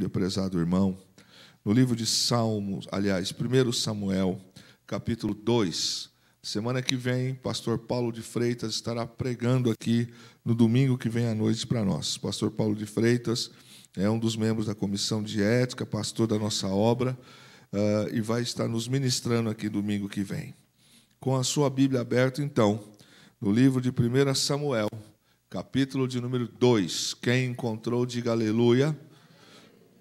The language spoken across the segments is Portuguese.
Bíblia, prezado irmão, no livro de Salmos, aliás, 1 Samuel, capítulo 2. Semana que vem, pastor Paulo de Freitas estará pregando aqui no domingo que vem à noite para nós. Pastor Paulo de Freitas é um dos membros da comissão de ética, pastor da nossa obra, e vai estar nos ministrando aqui domingo que vem. Com a sua Bíblia aberta, então, no livro de 1 Samuel, capítulo de número 2. Quem encontrou, diga aleluia.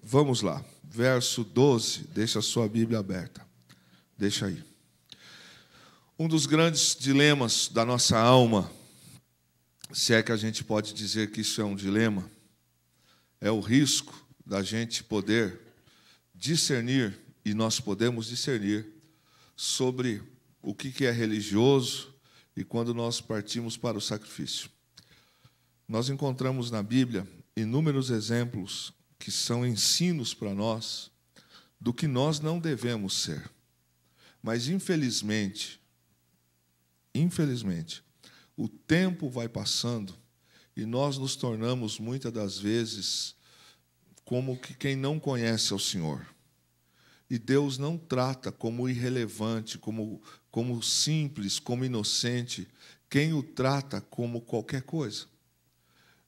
Vamos lá, verso 12, deixa a sua Bíblia aberta. Deixa aí. Um dos grandes dilemas da nossa alma, se é que a gente pode dizer que isso é um dilema, é o risco da gente poder discernir, e nós podemos discernir, sobre o que é religioso e quando nós partimos para o sacrifício. Nós encontramos na Bíblia inúmeros exemplos que são ensinos para nós do que nós não devemos ser. Mas, infelizmente, o tempo vai passando e nós nos tornamos, muitas das vezes, como que quem não conhece ao Senhor. E Deus não trata como irrelevante, como simples, como inocente, quem o trata como qualquer coisa.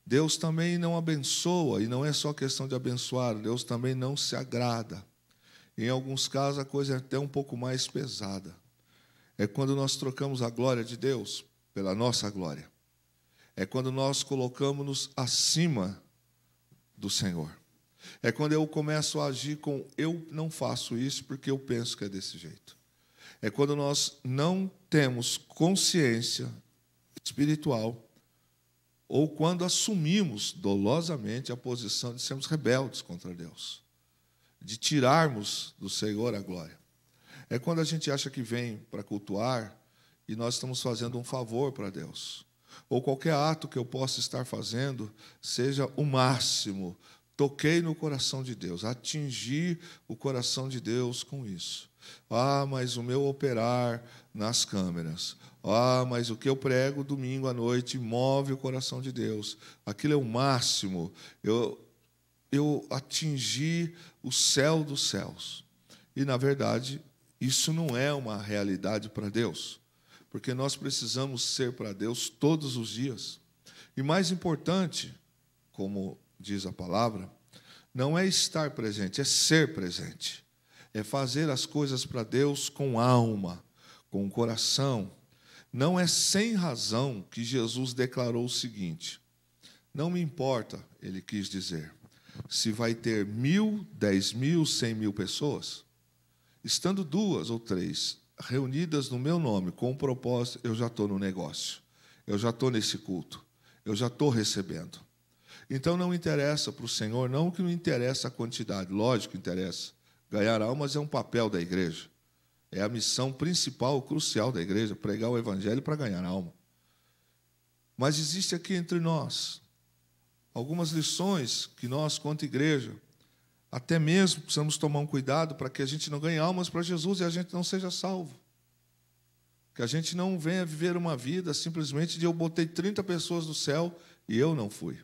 Deus também não abençoa, e não é só questão de abençoar, Deus também não se agrada. Em alguns casos, a coisa é até um pouco mais pesada. É quando nós trocamos a glória de Deus pela nossa glória. É quando nós colocamos-nos acima do Senhor. É quando eu começo a agir com eu não faço isso porque eu penso que é desse jeito. É quando nós não temos consciência espiritual ou quando assumimos dolosamente a posição de sermos rebeldes contra Deus, de tirarmos do Senhor a glória. É quando a gente acha que vem para cultuar e nós estamos fazendo um favor para Deus. Ou qualquer ato que eu possa estar fazendo seja o máximo. Toquei no coração de Deus, atingi o coração de Deus com isso. Ah, mas o meu operar nas câmeras. Ah, mas o que eu prego domingo à noite move o coração de Deus. Aquilo é o máximo. Eu atingi o céu dos céus. E, na verdade, isso não é uma realidade para Deus, porque nós precisamos ser para Deus todos os dias. E mais importante, como diz a palavra, não é estar presente, é ser presente. É fazer as coisas para Deus com alma, com coração. Não é sem razão que Jesus declarou o seguinte: não me importa, ele quis dizer, se vai ter 1.000, 10.000, 100.000 pessoas, estando 2 ou 3 reunidas no meu nome, com um propósito, eu já estou no negócio, eu já estou nesse culto, eu já estou recebendo. Então não interessa para o Senhor, não que não interessa a quantidade, lógico que interessa. Ganhar almas é um papel da igreja, é a missão principal, crucial da igreja, pregar o evangelho para ganhar alma. Mas existe aqui entre nós algumas lições que nós, quanto igreja, até mesmo precisamos tomar um cuidado para que a gente não ganhe almas para Jesus e a gente não seja salvo. Que a gente não venha viver uma vida simplesmente de eu botei 30 pessoas no céu e eu não fui.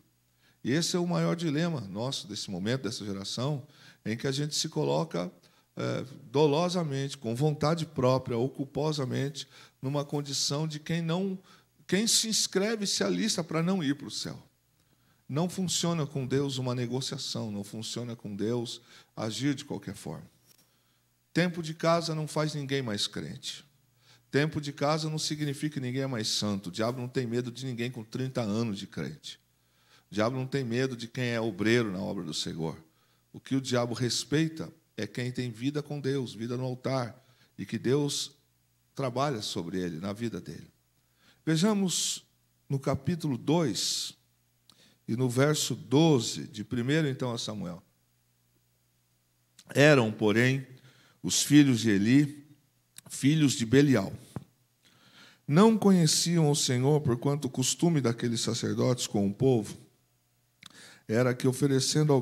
E esse é o maior dilema nosso, desse momento, dessa geração, em que a gente se coloca dolosamente, com vontade própria ou culposamente, numa condição de quem se inscreve se alista para não ir para o céu. Não funciona com Deus uma negociação, não funciona com Deus agir de qualquer forma. Tempo de casa não faz ninguém mais crente. Tempo de casa não significa que ninguém é mais santo. O diabo não tem medo de ninguém com 30 anos de crente. O diabo não tem medo de quem é obreiro na obra do Senhor. O que o diabo respeita é quem tem vida com Deus, vida no altar, e que Deus trabalha sobre ele, na vida dele. Vejamos no capítulo 2 e no verso 12 de 1, então, a Samuel. Eram, porém, os filhos de Eli, filhos de Belial. Não conheciam o Senhor, porquanto o costume daqueles sacerdotes com o povo era que, oferecendo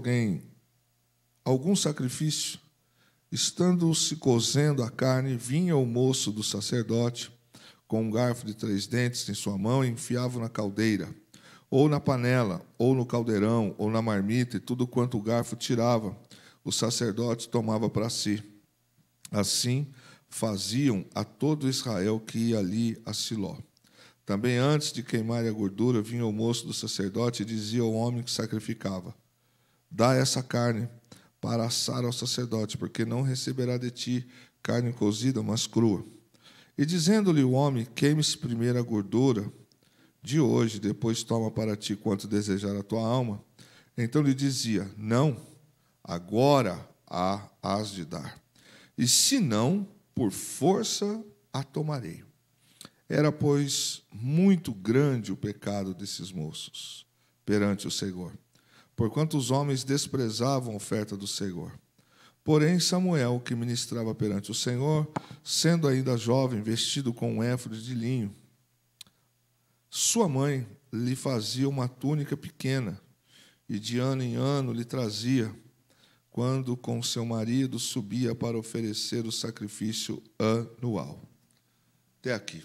algum sacrifício, estando se cozendo a carne, vinha o moço do sacerdote com um garfo de 3 dentes em sua mão e enfiava na caldeira, ou na panela, ou no caldeirão, ou na marmita, e tudo quanto o garfo tirava, o sacerdote tomava para si. Assim faziam a todo Israel que ia ali a Siló. Também antes de queimar a gordura, vinha o moço do sacerdote e dizia ao homem que sacrificava: dá essa carne para assar ao sacerdote, porque não receberá de ti carne cozida, mas crua. E dizendo-lhe o homem: queime-se primeiro a gordura de hoje, depois toma para ti quanto desejar a tua alma. Então lhe dizia: não, agora a has de dar. E se não, por força a tomarei. Era, pois, muito grande o pecado desses moços perante o Senhor, porquanto os homens desprezavam a oferta do Senhor. Porém, Samuel, que ministrava perante o Senhor, sendo ainda jovem, vestido com um éfode de linho, sua mãe lhe fazia uma túnica pequena, e de ano em ano lhe trazia, quando com seu marido subia para oferecer o sacrifício anual. Até aqui.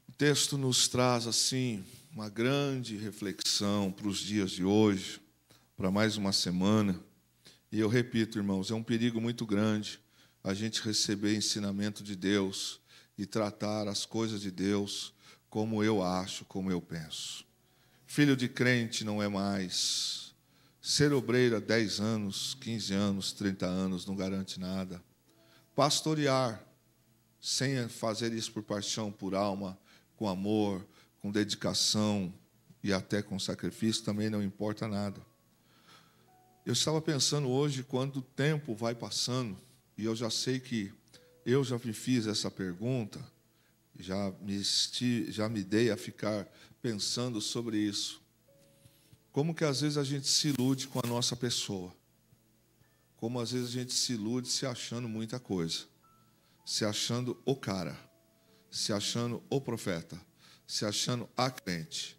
O texto nos traz, assim, uma grande reflexão para os dias de hoje, para mais uma semana. E eu repito, irmãos, é um perigo muito grande a gente receber ensinamento de Deus e tratar as coisas de Deus como eu acho, como eu penso. Filho de crente não é mais. Ser obreiro há 10 anos, 15 anos, 30 anos não garante nada. Pastorear, sem fazer isso por paixão, por alma, com amor, com dedicação e até com sacrifício, também não importa nada. Eu estava pensando hoje, quando o tempo vai passando, e eu já sei que eu já me fiz essa pergunta, já me dei a ficar pensando sobre isso. Como que às vezes a gente se ilude com a nossa pessoa. Como às vezes a gente se ilude se achando muita coisa. Se achando o cara. Se achando o profeta. Se achando a crente.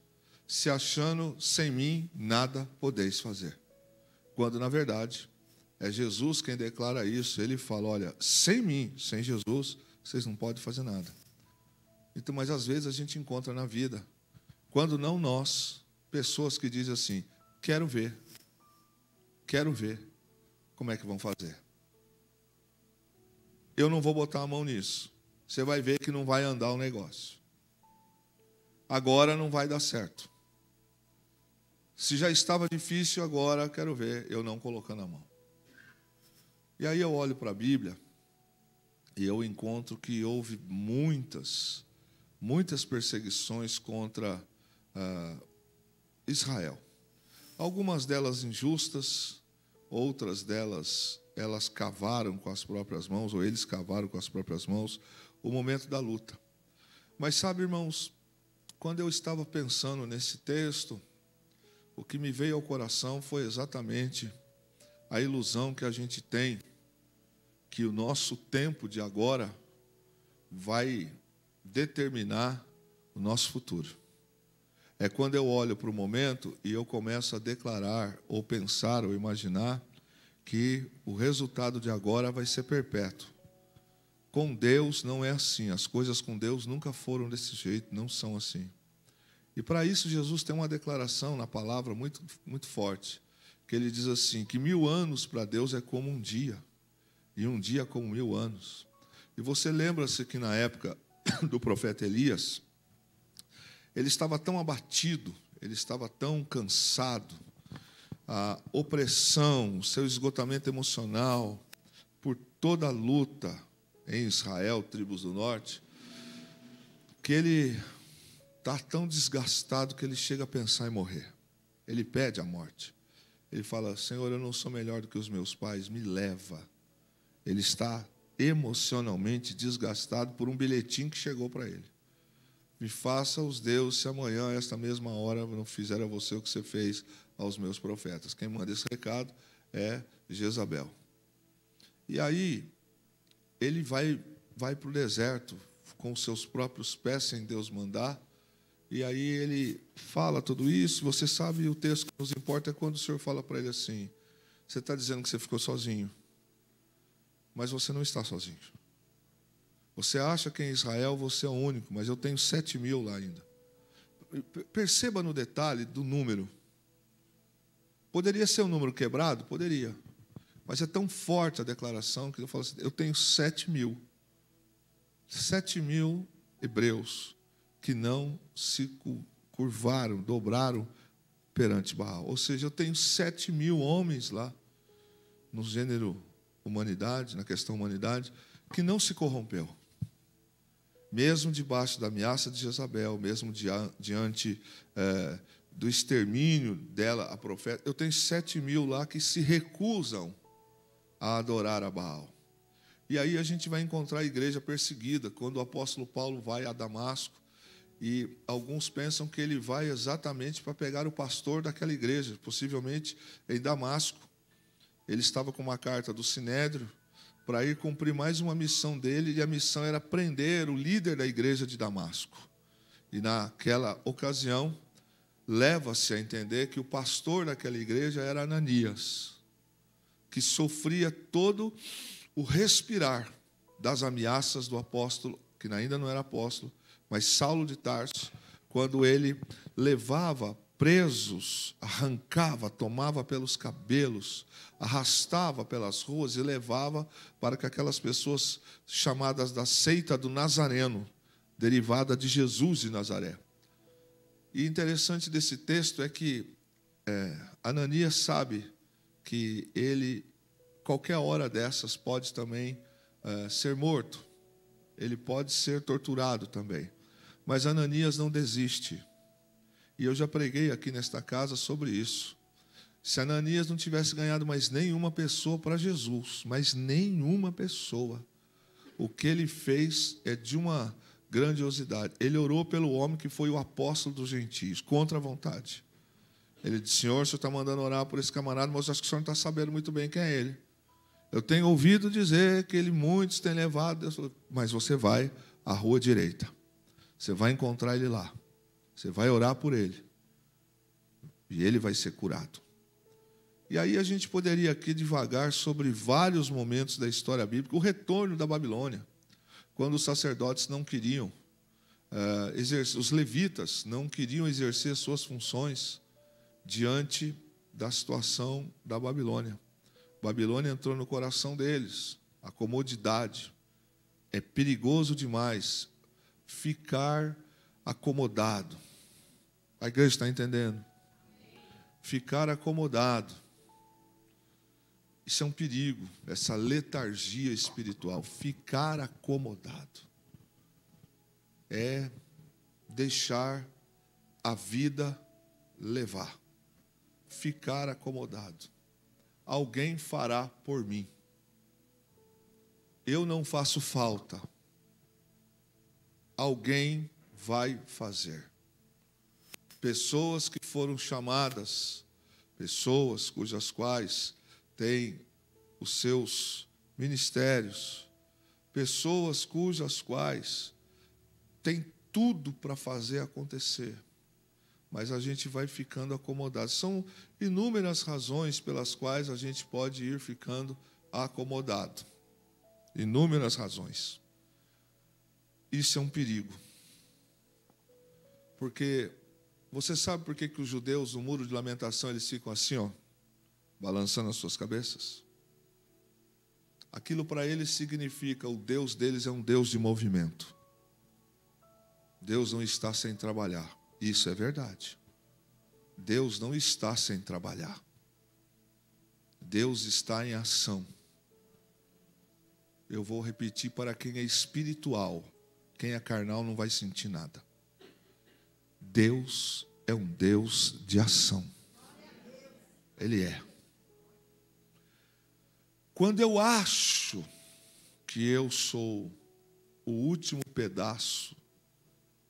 Se achando, sem mim, nada podeis fazer. Quando, na verdade, é Jesus quem declara isso. Ele fala, olha, sem mim, sem Jesus, vocês não podem fazer nada. Então, mas às vezes a gente encontra na vida, quando não nós, pessoas que dizem assim, quero ver como é que vão fazer. Eu não vou botar a mão nisso. Você vai ver que não vai andar o negócio. Agora não vai dar certo. Se já estava difícil, agora quero ver eu não colocando a mão. E aí eu olho para a Bíblia e eu encontro que houve muitas perseguições contra Israel. Algumas delas injustas, outras delas elas cavaram com as próprias mãos, ou eles cavaram com as próprias mãos, o momento da luta. Mas sabe, irmãos, quando eu estava pensando nesse texto, o que me veio ao coração foi exatamente a ilusão que a gente tem que o nosso tempo de agora vai determinar o nosso futuro. É quando eu olho para o momento e eu começo a declarar, ou pensar, ou imaginar que o resultado de agora vai ser perpétuo. Com Deus não é assim. As coisas com Deus nunca foram desse jeito, não são assim. E para isso Jesus tem uma declaração na palavra muito, muito forte, que ele diz assim, que 1000 anos para Deus é como um dia, e um dia como 1000 anos. E você lembra-se que na época do profeta Elias, ele estava tão abatido, ele estava tão cansado, a opressão, o seu esgotamento emocional, por toda a luta em Israel, tribos do norte, que ele está tão desgastado que ele chega a pensar em morrer. Ele pede a morte. Ele fala, Senhor, eu não sou melhor do que os meus pais, me leva. Ele está emocionalmente desgastado por um bilhetinho que chegou para ele. Me faça os deuses se amanhã, a esta mesma hora, não fizer a você o que você fez aos meus profetas. Quem manda esse recado é Jezabel. E aí, ele vai para o deserto com os seus próprios pés, sem Deus mandar. E aí ele fala tudo isso. Você sabe, o texto que nos importa é quando o Senhor fala para ele assim, você está dizendo que você ficou sozinho, mas você não está sozinho. Você acha que em Israel você é o único, mas eu tenho 7.000 lá ainda. Perceba no detalhe do número. Poderia ser um número quebrado? Poderia. Mas é tão forte a declaração que eu falo assim, eu tenho 7.000. 7.000 hebreus que não se curvaram, dobraram perante Baal. Ou seja, eu tenho 7.000 homens lá, no gênero humanidade, na questão humanidade, que não se corrompeu. Mesmo debaixo da ameaça de Jezabel, mesmo diante do extermínio dela, a profeta, eu tenho 7.000 lá que se recusam a adorar a Baal. E aí a gente vai encontrar a igreja perseguida, quando o apóstolo Paulo vai a Damasco, e alguns pensam que ele vai exatamente para pegar o pastor daquela igreja, possivelmente em Damasco. Ele estava com uma carta do Sinédrio para ir cumprir mais uma missão dele, e a missão era prender o líder da igreja de Damasco. E naquela ocasião, leva-se a entender que o pastor daquela igreja era Ananias, que sofria todo o respirar das ameaças do apóstolo, que ainda não era apóstolo, mas Saulo de Tarso, quando ele levava presos, arrancava, tomava pelos cabelos, arrastava pelas ruas e levava para que aquelas pessoas chamadas da seita do Nazareno, derivada de Jesus de Nazaré. E interessante desse texto é que Ananias sabe que ele, qualquer hora dessas, pode também ser morto. Ele pode ser torturado também. Mas Ananias não desiste. E eu já preguei aqui nesta casa sobre isso. Se Ananias não tivesse ganhado mais nenhuma pessoa para Jesus, mais nenhuma pessoa, o que ele fez é de uma grandiosidade. Ele orou pelo homem que foi o apóstolo dos gentios, contra a vontade. Ele disse, Senhor, o Senhor está mandando orar por esse camarada, mas acho que o Senhor não está sabendo muito bem quem é ele. Eu tenho ouvido dizer que ele muitos têm levado, mas você vai à rua direita. Você vai encontrar ele lá. Você vai orar por ele. E ele vai ser curado. E aí a gente poderia aqui divagar sobre vários momentos da história bíblica. O retorno da Babilônia, quando os sacerdotes não queriam os levitas não queriam exercer suas funções diante da situação da Babilônia. Babilônia entrou no coração deles, a comodidade. É perigoso demais ficar acomodado. A igreja está entendendo? Ficar acomodado. Isso é um perigo, essa letargia espiritual. Ficar acomodado é deixar a vida levar. Ficar acomodado. Alguém fará por mim. Eu não faço falta. Alguém vai fazer. Pessoas que foram chamadas, pessoas cujas quais têm os seus ministérios, pessoas cujas quais têm tudo para fazer acontecer, mas a gente vai ficando acomodado. São inúmeras razões pelas quais a gente pode ir ficando acomodado. Inúmeras razões. Isso é um perigo. Porque você sabe por que os judeus, no muro de lamentação, eles ficam assim, ó, balançando as suas cabeças? Aquilo para eles significa, o Deus deles é um Deus de movimento. Deus não está sem trabalhar. Isso é verdade. Deus não está sem trabalhar. Deus está em ação. Eu vou repetir para quem é espiritual. Quem é carnal não vai sentir nada. Deus é um Deus de ação. Ele é. Quando eu acho que eu sou o último pedaço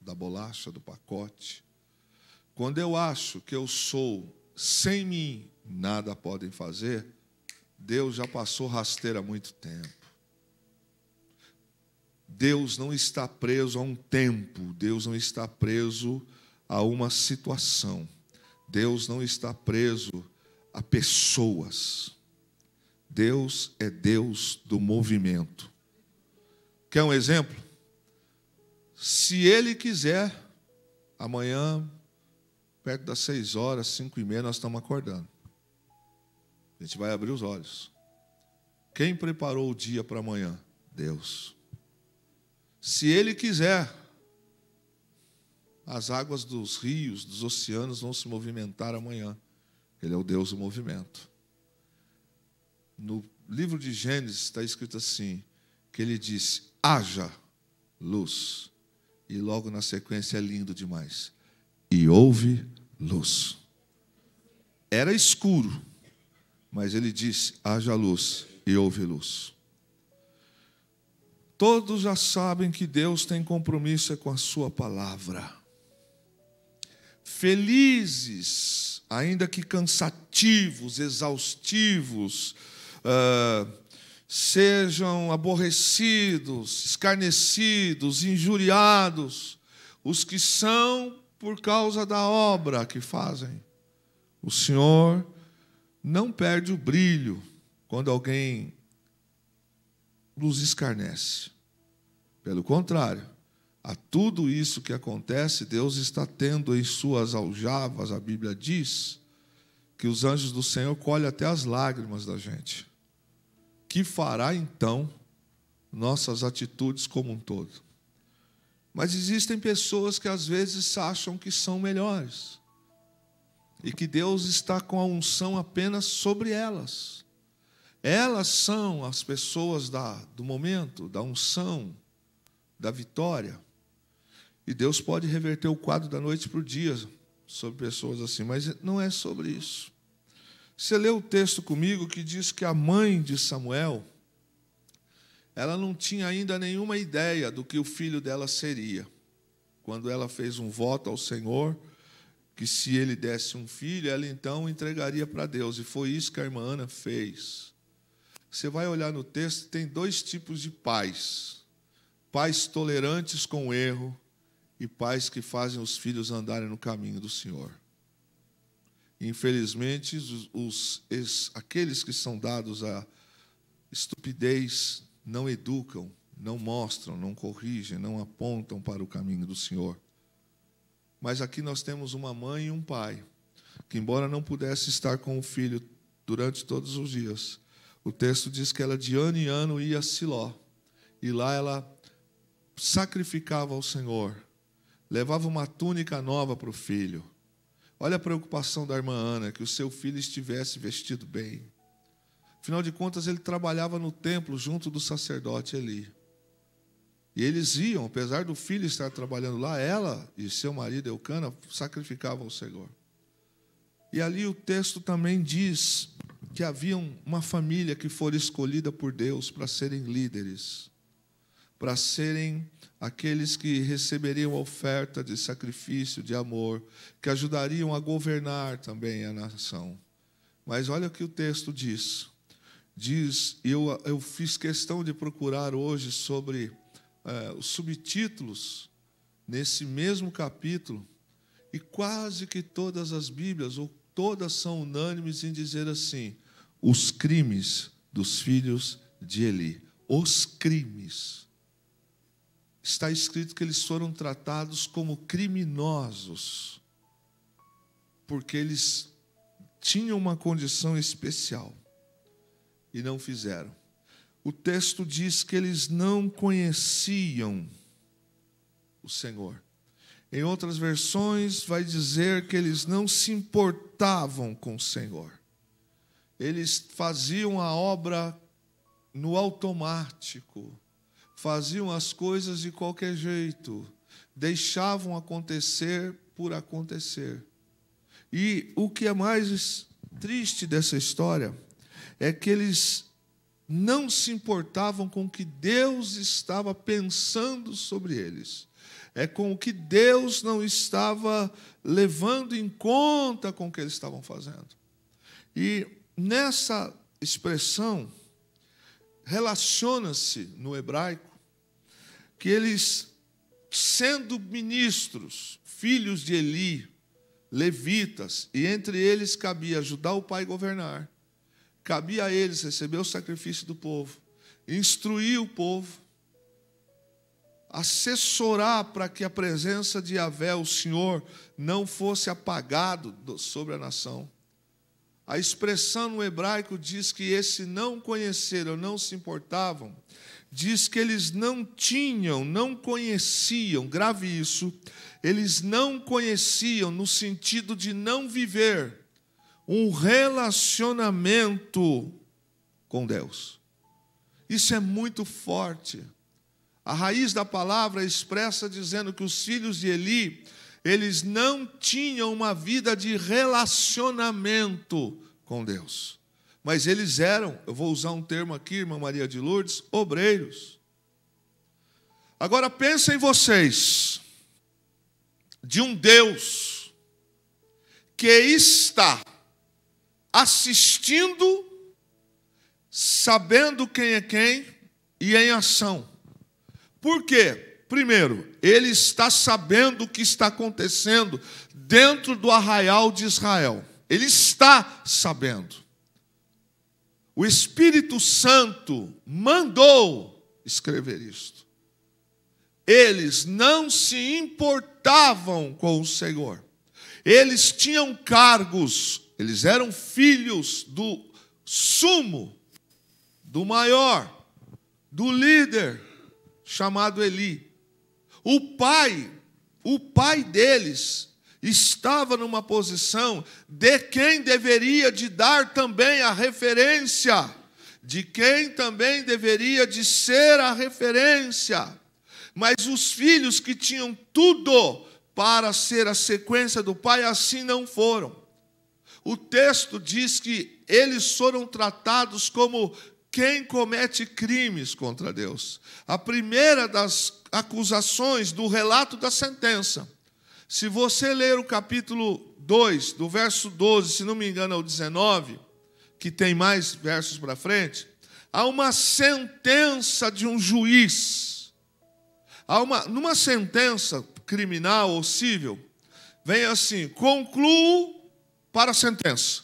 da bolacha, do pacote, quando eu acho que eu sou, sem mim, nada podem fazer, Deus já passou rasteira há muito tempo. Deus não está preso a um tempo, Deus não está preso a uma situação, Deus não está preso a pessoas. Deus é Deus do movimento. Quer um exemplo? Se Ele quiser, amanhã, perto das 6 horas, 5:30, nós estamos acordando. A gente vai abrir os olhos. Quem preparou o dia para amanhã? Deus. Se Ele quiser, as águas dos rios, dos oceanos vão se movimentar amanhã. Ele é o Deus do movimento. No livro de Gênesis está escrito assim, que Ele disse, haja luz. E logo na sequência é lindo demais. E houve luz. Era escuro, mas Ele disse, haja luz, e houve luz. Todos já sabem que Deus tem compromisso com a sua palavra. Felizes, ainda que cansativos, exaustivos, sejam aborrecidos, escarnecidos, injuriados, os que são por causa da obra que fazem. O Senhor não perde o brilho quando alguém nos escarnece. Pelo contrário, a tudo isso que acontece, Deus está tendo em suas aljavas, a Bíblia diz, que os anjos do Senhor colhem até as lágrimas da gente. Que fará, então, nossas atitudes como um todo? Mas existem pessoas que, às vezes, acham que são melhores. E que Deus está com a unção apenas sobre elas. Elas são as pessoas do momento, da unção, da vitória. E Deus pode reverter o quadro da noite para o dia sobre pessoas assim, mas não é sobre isso. Você lê o texto comigo que diz que a mãe de Samuel, ela não tinha ainda nenhuma ideia do que o filho dela seria. Quando ela fez um voto ao Senhor, que se ele desse um filho, ela então entregaria para Deus. E foi isso que a irmã Ana fez. Você vai olhar no texto, tem dois tipos de pais. Pais tolerantes com o erro e pais que fazem os filhos andarem no caminho do Senhor. Infelizmente, aqueles que são dados à estupidez não educam, não mostram, não corrigem, não apontam para o caminho do Senhor. Mas aqui nós temos uma mãe e um pai, que embora não pudesse estar com o filho durante todos os dias, o texto diz que ela de ano em ano ia a Siló, e lá ela sacrificava ao Senhor, levava uma túnica nova para o filho. Olha a preocupação da irmã Ana, que o seu filho estivesse vestido bem. Afinal de contas, ele trabalhava no templo junto do sacerdote Eli. E eles iam, apesar do filho estar trabalhando lá, ela e seu marido Eucana sacrificavam ao Senhor. E ali o texto também diz que havia uma família que fora escolhida por Deus para serem líderes, para serem aqueles que receberiam a oferta de sacrifício, de amor, que ajudariam a governar também a nação. Mas olha o que o texto diz. Eu fiz questão de procurar hoje sobre os subtítulos nesse mesmo capítulo, e quase que todas as Bíblias, ou todas, são unânimes em dizer assim: os crimes dos filhos de Eli. Os crimes. Está escrito que eles foram tratados como criminosos, porque eles tinham uma condição especial e não fizeram. O texto diz que eles não conheciam o Senhor. Em outras versões, vai dizer que eles não se importavam com o Senhor. Eles faziam a obra no automático, faziam as coisas de qualquer jeito, deixavam acontecer por acontecer. E o que é mais triste dessa história é que eles não se importavam com o que Deus estava pensando sobre eles. É com o que Deus não estava levando em conta com o que eles estavam fazendo. E nessa expressão, relaciona-se no hebraico que eles, sendo ministros, filhos de Eli, levitas, e entre eles cabia ajudar o pai a governar, cabia a eles receber o sacrifício do povo, instruir o povo, assessorar para que a presença de Yahvé, o Senhor, não fosse apagado sobre a nação. A expressão no hebraico diz que esse não conheceram, não se importavam, diz que eles não conheciam, grave isso, eles não conheciam no sentido de não viver um relacionamento com Deus. Isso é muito forte. A raiz da palavra expressa dizendo que os filhos de Eli, eles não tinham uma vida de relacionamento com Deus. Mas eles eram, eu vou usar um termo aqui, irmã Maria de Lourdes, obreiros. Agora pensem vocês, de um Deus que está assistindo, sabendo quem é quem e em ação. Por quê? Primeiro, ele está sabendo o que está acontecendo dentro do arraial de Israel. Ele está sabendo. O Espírito Santo mandou escrever isto. Eles não se importavam com o Senhor. Eles tinham cargos, eles eram filhos do sumo, do maior, do líder, chamado Eli. O pai deles estava numa posição de quem deveria de dar também a referência, de quem também deveria de ser a referência. Mas os filhos que tinham tudo para ser a sequência do pai, assim não foram. O texto diz que eles foram tratados como quem comete crimes contra Deus. A primeira das acusações do relato da sentença. Se você ler o capítulo 2, do verso 12, se não me engano, ao 19, que tem mais versos para frente, há uma sentença de um juiz. Numa sentença criminal ou civil, vem assim: concluo para a sentença.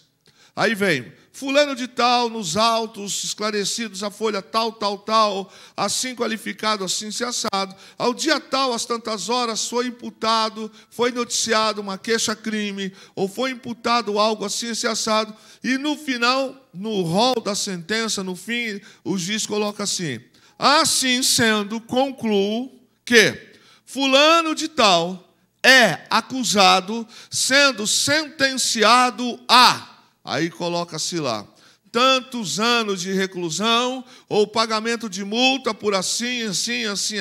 Aí vem: fulano de tal, nos autos esclarecidos, a folha tal, assim qualificado, assim se assado, ao dia tal, às tantas horas, foi imputado, foi noticiado uma queixa-crime, ou foi imputado algo assim se assado, e no final, no rol da sentença, no fim, o juiz coloca assim: assim sendo, concluo que fulano de tal é acusado, sendo sentenciado a... Aí coloca-se lá: tantos anos de reclusão, ou pagamento de multa por assim,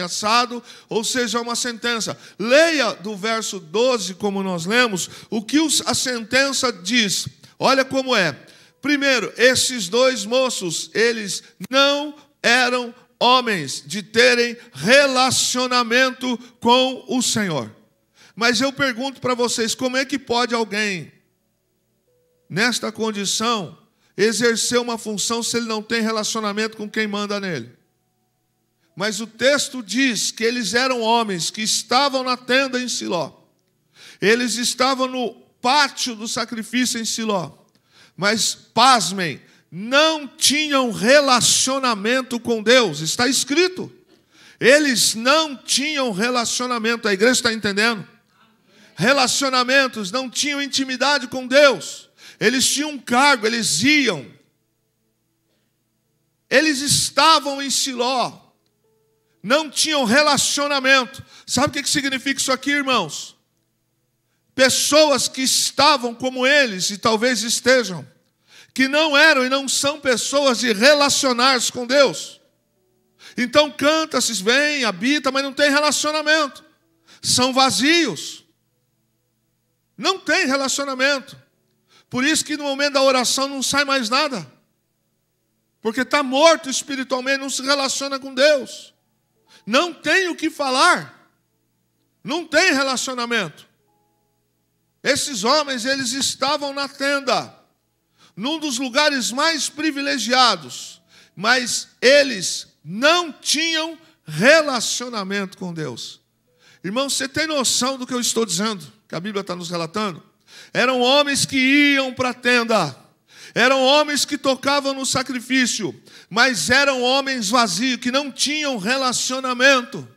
assado, ou seja, uma sentença. Leia do verso 12, como nós lemos, o que a sentença diz. Olha como é. Primeiro, esses dois moços, eles não eram homens de terem relacionamento com o Senhor. Mas eu pergunto para vocês, como é que pode alguém, nesta condição, exercer uma função se ele não tem relacionamento com quem manda nele? Mas o texto diz que eles eram homens que estavam na tenda em Siló. Eles estavam no pátio do sacrifício em Siló. Mas, pasmem, não tinham relacionamento com Deus. Está escrito. Eles não tinham relacionamento. A igreja está entendendo? Relacionamentos, não tinham intimidade com Deus. Eles tinham um cargo, eles iam. Eles estavam em Siló. Não tinham relacionamento. Sabe o que significa isso aqui, irmãos? Pessoas que estavam como eles, e talvez estejam, que não eram e não são pessoas de relacionar-se com Deus. Então canta-se, vem, habita, mas não tem relacionamento. São vazios. Não tem relacionamento. Por isso que no momento da oração não sai mais nada. Porque está morto espiritualmente, não se relaciona com Deus. Não tem o que falar. Não tem relacionamento. Esses homens, eles estavam na tenda, num dos lugares mais privilegiados, mas eles não tinham relacionamento com Deus. Irmão, você tem noção do que eu estou dizendo, que a Bíblia está nos relatando? Eram homens que iam para a tenda, eram homens que tocavam no sacrifício, mas eram homens vazios, que não tinham relacionamento.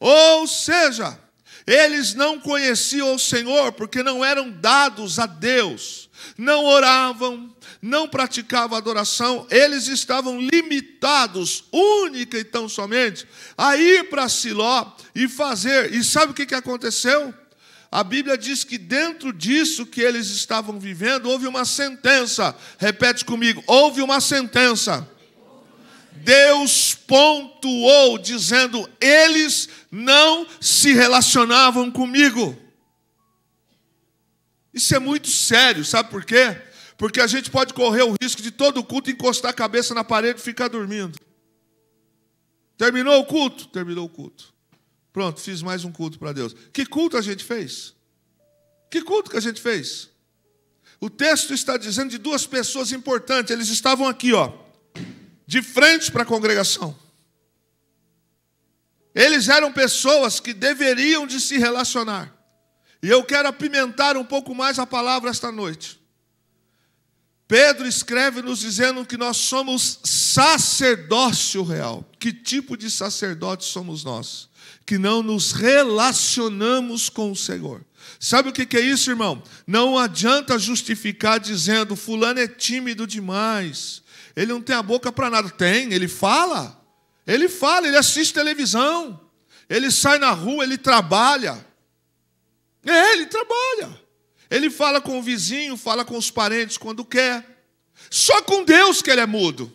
Ou seja, eles não conheciam o Senhor porque não eram dados a Deus, não oravam, não praticavam adoração, eles estavam limitados, única e tão somente, a ir para Siló e fazer. E sabe o que aconteceu? A Bíblia diz que dentro disso que eles estavam vivendo, houve uma sentença. Repete comigo, houve uma sentença. Deus pontuou, dizendo, eles não se relacionavam comigo. Isso é muito sério, sabe por quê? Porque a gente pode correr o risco de todo culto encostar a cabeça na parede e ficar dormindo. Terminou o culto? Terminou o culto. Pronto, fiz mais um culto para Deus. Que culto a gente fez? Que culto que a gente fez? O texto está dizendo de duas pessoas importantes. Eles estavam aqui, ó, de frente para a congregação. Eles eram pessoas que deveriam de se relacionar. E eu quero apimentar um pouco mais a palavra esta noite. Pedro escreve nos dizendo que nós somos sacerdócio real. Que tipo de sacerdote somos nós? Que não nos relacionamos com o Senhor. Sabe o que é isso, irmão? Não adianta justificar dizendo, fulano é tímido demais. Ele não tem a boca para nada. Tem, ele fala. Ele fala, ele assiste televisão. Ele sai na rua, ele trabalha. Ele trabalha. Ele fala com o vizinho, fala com os parentes quando quer. Só com Deus que ele é mudo.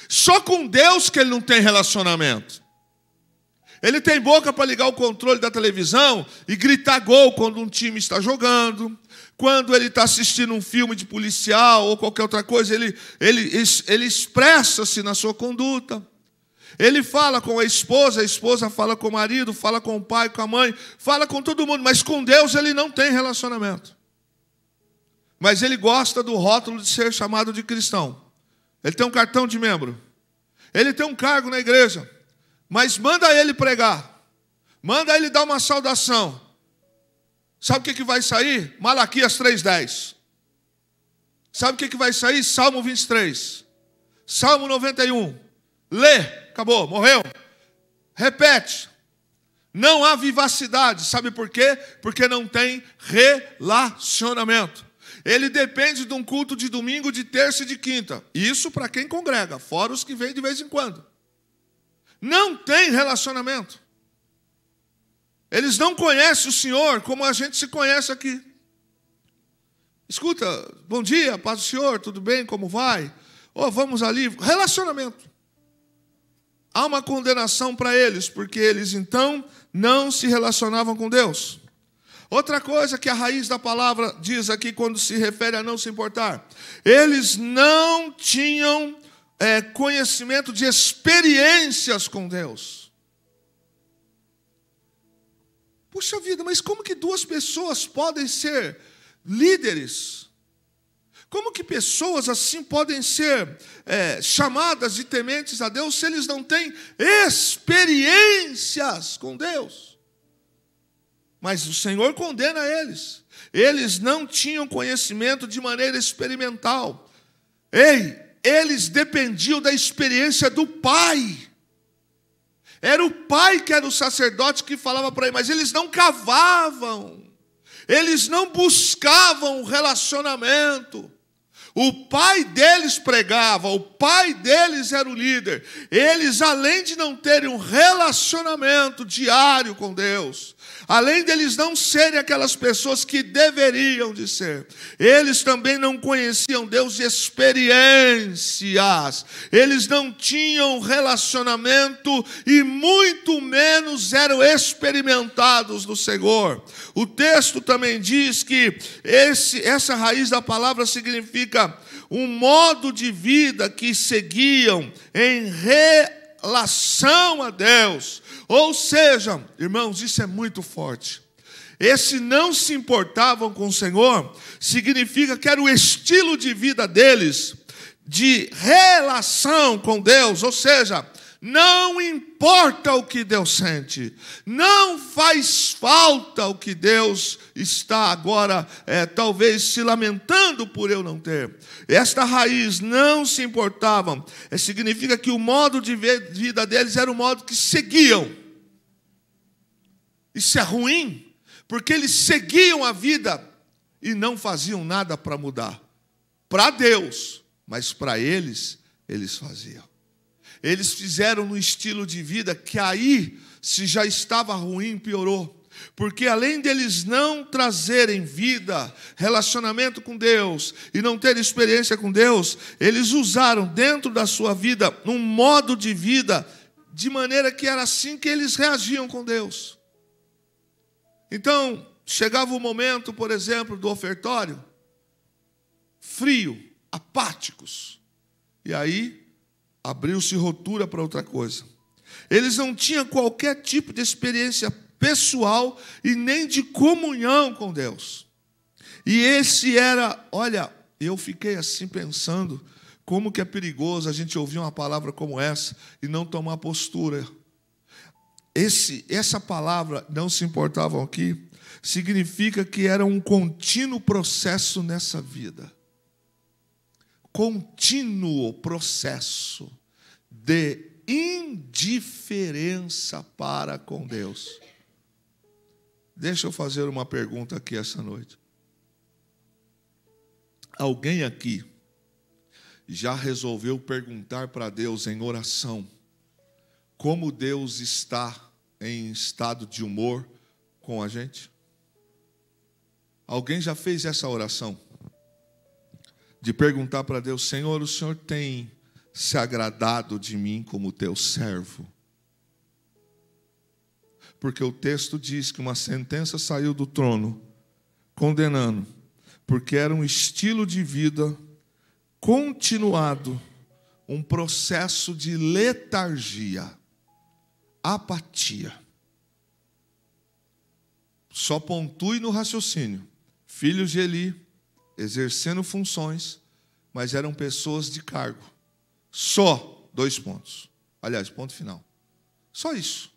Só com Deus que ele não tem relacionamento. Ele tem boca para ligar o controle da televisão e gritar gol quando um time está jogando. Quando ele está assistindo um filme de policial ou qualquer outra coisa, ele expressa-se na sua conduta. Ele fala com a esposa fala com o marido, fala com o pai, com a mãe, fala com todo mundo, mas com Deus ele não tem relacionamento. Mas ele gosta do rótulo de ser chamado de cristão. Ele tem um cartão de membro. Ele tem um cargo na igreja. Mas manda ele pregar. Manda ele dar uma saudação. Sabe o que vai sair? Malaquias 3:10. Sabe o que vai sair? Salmo 23. Salmo 91. Lê. Acabou. Morreu. Repete. Não há vivacidade. Sabe por quê? Porque não tem relacionamento. Ele depende de um culto de domingo, de terça e de quinta. Isso para quem congrega. Fora os que vêm de vez em quando. Não tem relacionamento. Eles não conhecem o Senhor como a gente se conhece aqui. Escuta, bom dia, paz do Senhor, tudo bem, como vai? Vamos ali. Relacionamento. Há uma condenação para eles, porque eles então não se relacionavam com Deus. Outra coisa que a raiz da palavra diz aqui quando se refere a não se importar. Eles não tinham conhecimento de experiências com Deus. Puxa vida, mas como que duas pessoas podem ser líderes? Como que pessoas assim podem ser chamadas de tementes a Deus se eles não têm experiências com Deus? Mas o Senhor condena eles. Eles não tinham conhecimento de maneira experimental. Eles dependiam da experiência do Pai. Era o Pai que era o sacerdote que falava para ele, mas eles não cavavam. Eles não buscavam relacionamento. O pai deles pregava, o pai deles era o líder. Eles, além de não terem um relacionamento diário com Deus, além deles não serem aquelas pessoas que deveriam de ser, eles também não conheciam Deus de experiências. Eles não tinham relacionamento e muito menos eram experimentados do Senhor. O texto também diz que essa raiz da palavra significa um modo de vida que seguiam em relação a Deus. Ou seja, irmãos, isso é muito forte. Esse não se importavam com o Senhor significa que era o estilo de vida deles, de relação com Deus. Ou seja, não importa o que Deus sente, não faz falta o que Deus está agora, talvez se lamentando por eu não ter. Esta raiz, não se importavam, significa que o modo de vida deles era o modo que seguiam. Isso é ruim, porque eles seguiam a vida e não faziam nada para mudar. para Deus, mas para eles faziam. Eles fizeram no estilo de vida que aí, se já estava ruim, piorou. Porque além deles não trazerem vida, relacionamento com Deus e não terem experiência com Deus, eles usaram dentro da sua vida um modo de vida de maneira que era assim que eles reagiam com Deus. Então, chegava o momento, por exemplo, do ofertório, frio, apáticos. E aí, abriu-se rotura para outra coisa. Eles não tinham qualquer tipo de experiência pessoal e nem de comunhão com Deus. E esse era, olha, eu fiquei assim pensando, como que é perigoso a gente ouvir uma palavra como essa e não tomar postura. Essa palavra, não se importavam aqui, significa que era um contínuo processo nessa vida. Contínuo processo de indiferença para com Deus. Deixa eu fazer uma pergunta aqui essa noite. Alguém aqui já resolveu perguntar para Deus em oração como Deus está em estado de humor com a gente? Alguém já fez essa oração? De perguntar para Deus: Senhor, o Senhor tem se agradado de mim como teu servo? Porque o texto diz que uma sentença saiu do trono, condenando, porque era um estilo de vida continuado, um processo de letargia, apatia. Só pontue no raciocínio. Filhos de Eli, exercendo funções, mas eram pessoas de cargo. Só 2 pontos. Aliás, ponto final. Só isso.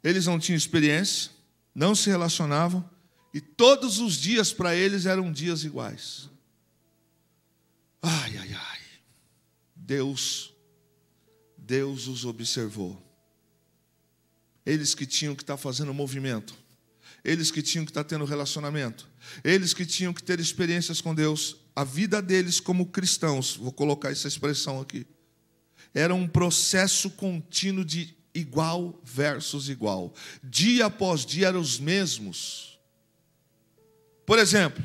Eles não tinham experiência, não se relacionavam, e todos os dias para eles eram dias iguais. Ai, ai, ai. Deus os observou. Eles que tinham que estar fazendo movimento, eles que tinham que estar tendo relacionamento, eles que tinham que ter experiências com Deus, a vida deles como cristãos, vou colocar essa expressão aqui, era um processo contínuo de igual versus igual. Dia após dia eram os mesmos. Por exemplo,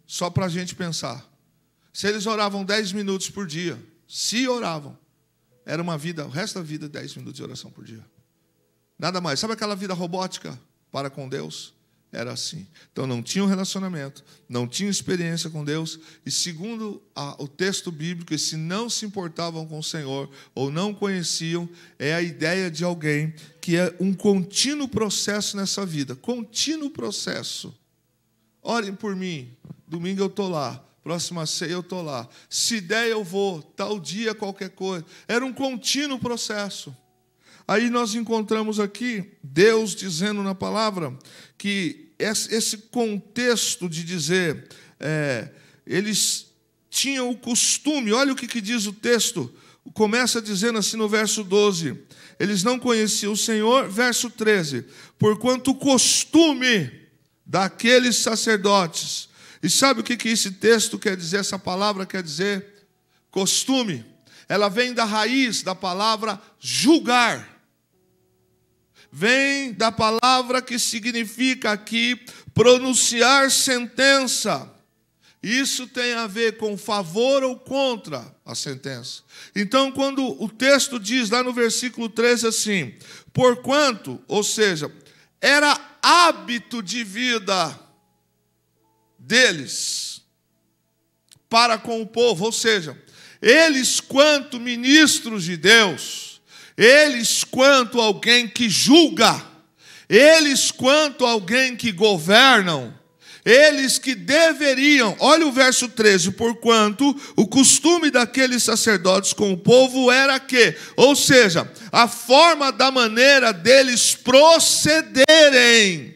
só para a gente pensar, se eles oravam 10 minutos por dia, se oravam, era uma vida, o resto da vida, 10 minutos de oração por dia. Nada mais. Sabe aquela vida robótica para com Deus? Era assim. Então não tinham relacionamento, não tinham experiência com Deus, e segundo o texto bíblico, e se não se importavam com o Senhor, ou não conheciam, é a ideia de alguém que é um contínuo processo nessa vida. Contínuo processo. Orem por mim, domingo eu estou lá, próxima ceia eu estou lá, se der eu vou, tal dia qualquer coisa. Era um contínuo processo. Aí nós encontramos aqui Deus dizendo na palavra que esse contexto de dizer, eles tinham o costume, olha o que diz o texto, começa dizendo assim no verso 12, eles não conheciam o Senhor, verso 13, porquanto o costume daqueles sacerdotes, e sabe o que esse texto quer dizer, essa palavra quer dizer? Costume, ela vem da raiz da palavra julgar. Vem da palavra que significa aqui pronunciar sentença. Isso tem a ver com favor ou contra a sentença. Então, quando o texto diz lá no versículo 13 assim, porquanto, ou seja, era hábito de vida deles para com o povo, ou seja, eles quanto ministros de Deus, eles quanto alguém que julga, eles quanto alguém que governam, eles que deveriam, olha o verso 13, porquanto o costume daqueles sacerdotes com o povo era que, ou seja, a forma da maneira deles procederem,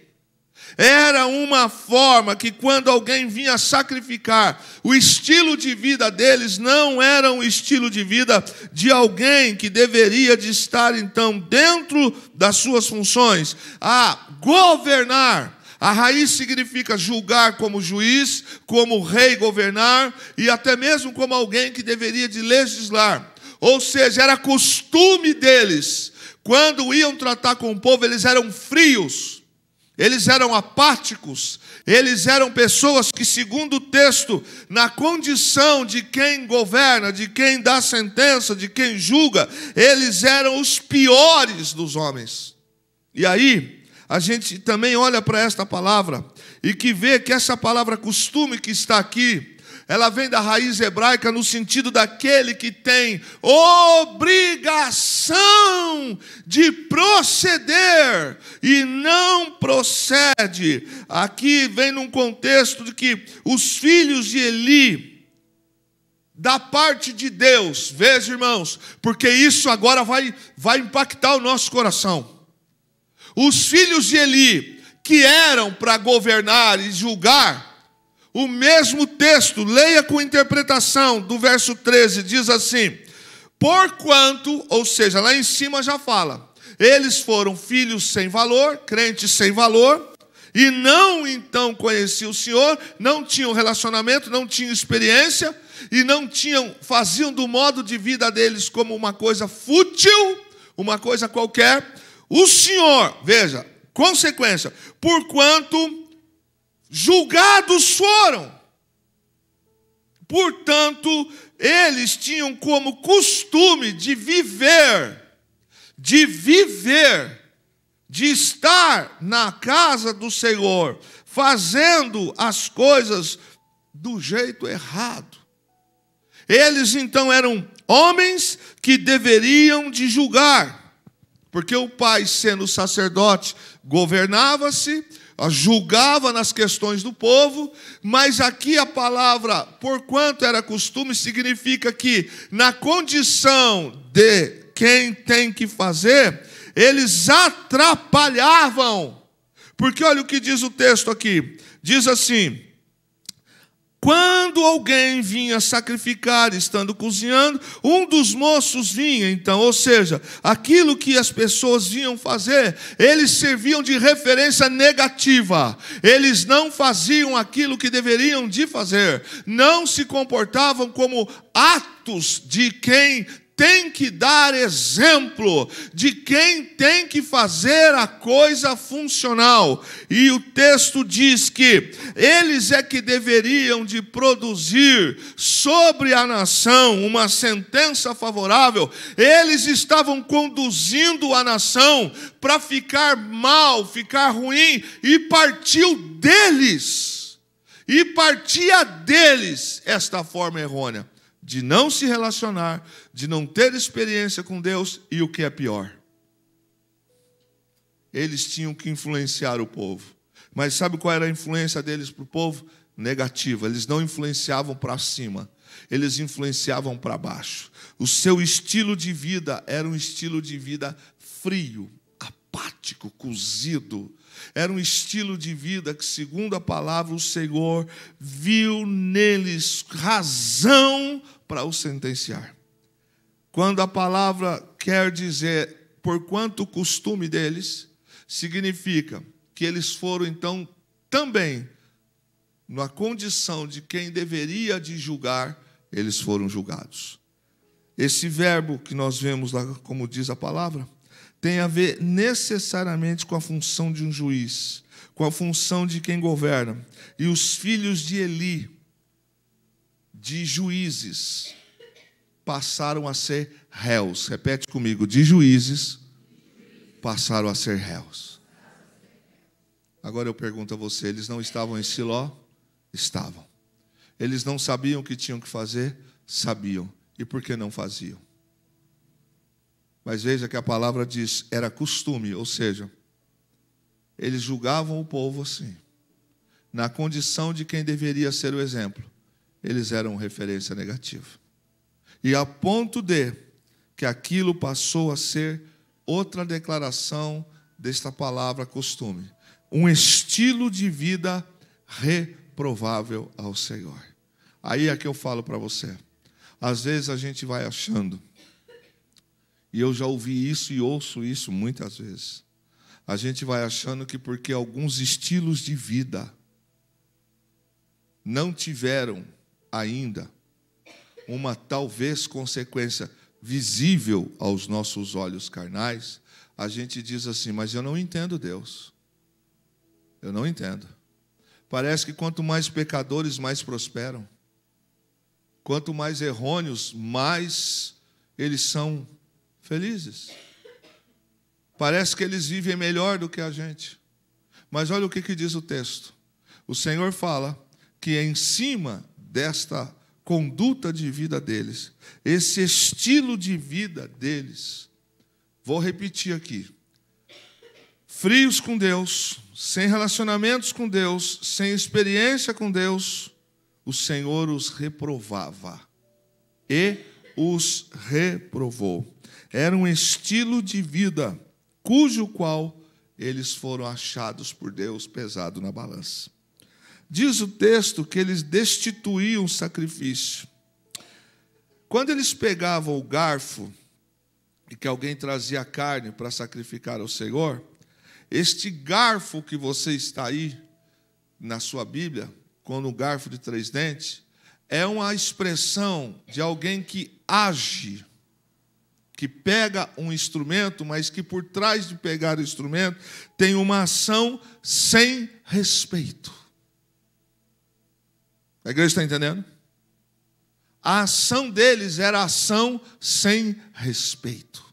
era uma forma que quando alguém vinha sacrificar, o estilo de vida deles não era um estilo de vida de alguém que deveria de estar então dentro das suas funções, a governar, A raiz significa julgar como juiz, como rei governar e até mesmo como alguém que deveria de legislar. Ou seja, era costume deles. Quando iam tratar com o povo, eles eram frios, eles eram apáticos, eles eram pessoas que, segundo o texto, na condição de quem governa, de quem dá sentença, de quem julga, eles eram os piores dos homens. E aí, a gente também olha para esta palavra e que vê que essa palavra costume que está aqui, ela vem da raiz hebraica no sentido daquele que tem obrigação de proceder e não procede. Aqui vem num contexto de que os filhos de Eli, da parte de Deus, veja, irmãos, porque isso agora vai impactar o nosso coração. Os filhos de Eli, que eram para governar e julgar, o mesmo texto, leia com interpretação do verso 13, diz assim: porquanto, ou seja, lá em cima já fala, eles foram filhos sem valor, crentes sem valor, e não então conheciam o Senhor, não tinham relacionamento, não tinham experiência, e faziam do modo de vida deles como uma coisa fútil, uma coisa qualquer. O Senhor, veja, consequência, porquanto julgados foram. Portanto, eles tinham como costume de estar na casa do Senhor, fazendo as coisas do jeito errado. Eles então eram homens que deveriam de julgar, porque o pai, sendo sacerdote, governava-se, julgava nas questões do povo, mas aqui a palavra, porquanto era costume, significa que na condição de quem tem que fazer, eles atrapalhavam. Porque olha o que diz o texto aqui, diz assim: quando alguém vinha sacrificar, estando cozinhando, um dos moços vinha, então, ou seja, aquilo que as pessoas vinham fazer, eles serviam de referência negativa. Eles não faziam aquilo que deveriam de fazer. Não se comportavam como atos de quem tem que dar exemplo, de quem tem que fazer a coisa funcional. E o texto diz que eles é que deveriam de produzir sobre a nação uma sentença favorável. Eles estavam conduzindo a nação para ficar mal, ficar ruim, e partiu deles. E partia deles esta forma errônea de não se relacionar, de não ter experiência com Deus, e o que é pior, eles tinham que influenciar o povo. Mas sabe qual era a influência deles para o povo? Negativa. Eles não influenciavam para cima, eles influenciavam para baixo. O seu estilo de vida era um estilo de vida frio, apático, cozido. Era um estilo de vida que, segundo a palavra, o Senhor viu neles razão para o sentenciar. Quando a palavra quer dizer porquanto o costume deles, significa que eles foram então também na condição de quem deveria de julgar, eles foram julgados. Esse verbo que nós vemos lá, como diz a palavra, tem a ver necessariamente com a função de um juiz, com a função de quem governa. E os filhos de Eli, de juízes, passaram a ser réus. Repete comigo: de juízes, passaram a ser réus. Agora eu pergunto a você, eles não estavam em Siló? Estavam. Eles não sabiam o que tinham que fazer? Sabiam. E por que não faziam? Mas veja que a palavra diz, era costume, ou seja, eles julgavam o povo assim, na condição de quem deveria ser o exemplo. Eles eram referência negativa. E a ponto de que aquilo passou a ser outra declaração desta palavra costume. Um estilo de vida reprovável ao Senhor. Aí é que eu falo para você. Às vezes a gente vai achando, e eu já ouvi isso e ouço isso muitas vezes. a gente vai achando que porque alguns estilos de vida não tiveram ainda uma talvez consequência visível aos nossos olhos carnais, a gente diz assim, mas eu não entendo Deus. Eu não entendo. Parece que quanto mais pecadores, mais prosperam. Quanto mais errôneos, mais eles são felizes. Parece que eles vivem melhor do que a gente. Mas olha o que diz o texto. O Senhor fala que em cima desta conduta de vida deles, esse estilo de vida deles, vou repetir aqui, frios com Deus, sem relacionamentos com Deus, sem experiência com Deus, o Senhor os reprovava e os reprovou. Era um estilo de vida cujo qual eles foram achados por Deus pesado na balança. Diz o texto que eles destituíam o sacrifício. Quando eles pegavam o garfo e que alguém trazia carne para sacrificar ao Senhor, este garfo que você está aí na sua Bíblia, com o garfo de 3 dentes, é uma expressão de alguém que age, que pega um instrumento, mas que por trás de pegar o instrumento tem uma ação sem respeito. A igreja está entendendo? A ação deles era ação sem respeito.